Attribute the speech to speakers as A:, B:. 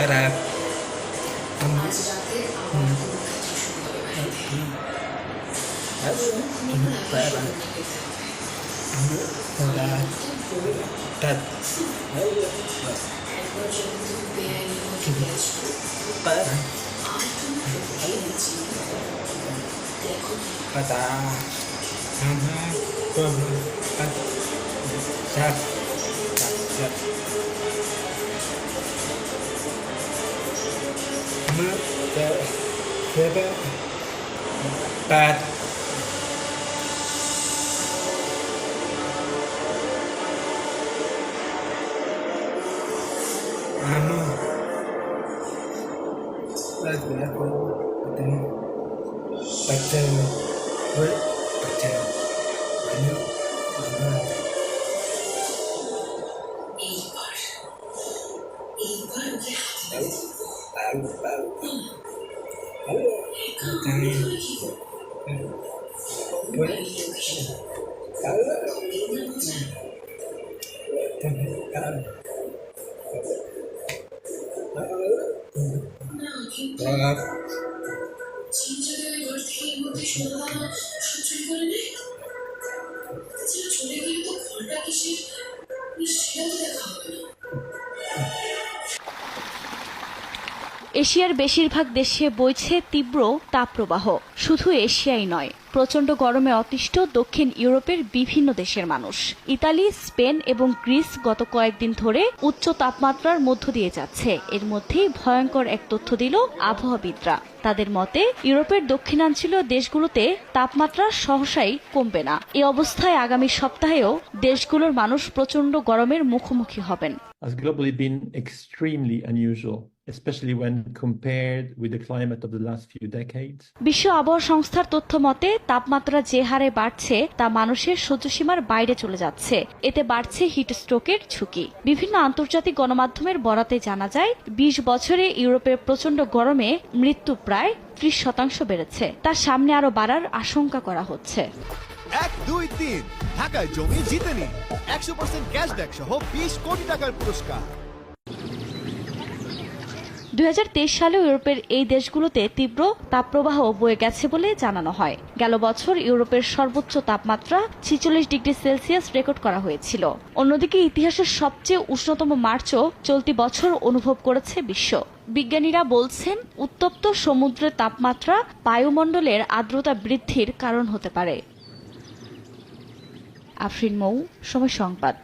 A: Arab.
B: এশিয়ার বেশিরভাগ দেশে বইছে তীব্র তাপপ্রবাহ। শুধু এশিয়াই নয়, প্রচণ্ড গরমে অতিষ্ঠ দক্ষিণ ইউরোপের বিভিন্ন দেশের মানুষ। ইতালি, স্পেন এবং গ্রিস গত কয়েকদিন ধরে উচ্চ তাপমাত্রার মধ্য দিয়ে যাচ্ছে। এর মধ্যেই ভয়ঙ্কর এক তথ্য দিল আবহাওয়াবিদরা। তাদের মতে ইউরোপের দক্ষিণাঞ্চলীয় দেশগুলোতে তাপমাত্রা সহসাই কমবে না। এই অবস্থায় আগামী সপ্তাহেও দেশগুলোর মানুষ প্রচণ্ড গরমের মুখোমুখি হবেন।
C: Has globally been extremely unusual, especially when compared with the climate of the last few decades.
B: বিশ্ব আবহাওয়া সংস্থার তথ্য মতে তাপমাত্রা যে হারে বাড়ছে তা মানুষের সহ্যসীমার বাইরে চলে যাচ্ছে। এতে বাড়ছে হিটস্ট্রোকের ঝুঁকি। বিভিন্ন আন্তর্জাতিক গণমাধ্যমের বরাতে জানা যায় 20 বছরে ইউরোপের প্রচণ্ড গরমে মৃত্যু প্রায় 30% বেড়েছে। তার সামনে আরো বাড়ার আশঙ্কা করা হচ্ছে।
D: 1, 2, 3 ঢাকায় জমি জিতে নিন 100% ক্যাশব্যাক সহ 20 কোটি টাকার পুরস্কার।
B: 2023 সালে ইউরোপের এই দেশগুলোতে তীব্র তাপপ্রবাহ বয়ে গেছে বলে জানানো হয়। গেল বছর ইউরোপের সর্বোচ্চ তাপমাত্রা 46 ডিগ্রি সেলসিয়াস রেকর্ড করা হয়েছিল। অন্যদিকে ইতিহাসের সবচেয়ে উষ্ণতম মার্চও চলতি বছর অনুভব করেছে বিশ্ব। বিজ্ঞানীরা বলছেন উত্তপ্ত সমুদ্রের তাপমাত্রা বায়ুমণ্ডলের আর্দ্রতা বৃদ্ধির কারণ হতে পারে। আফরিন মৌ, সময় সংবাদ।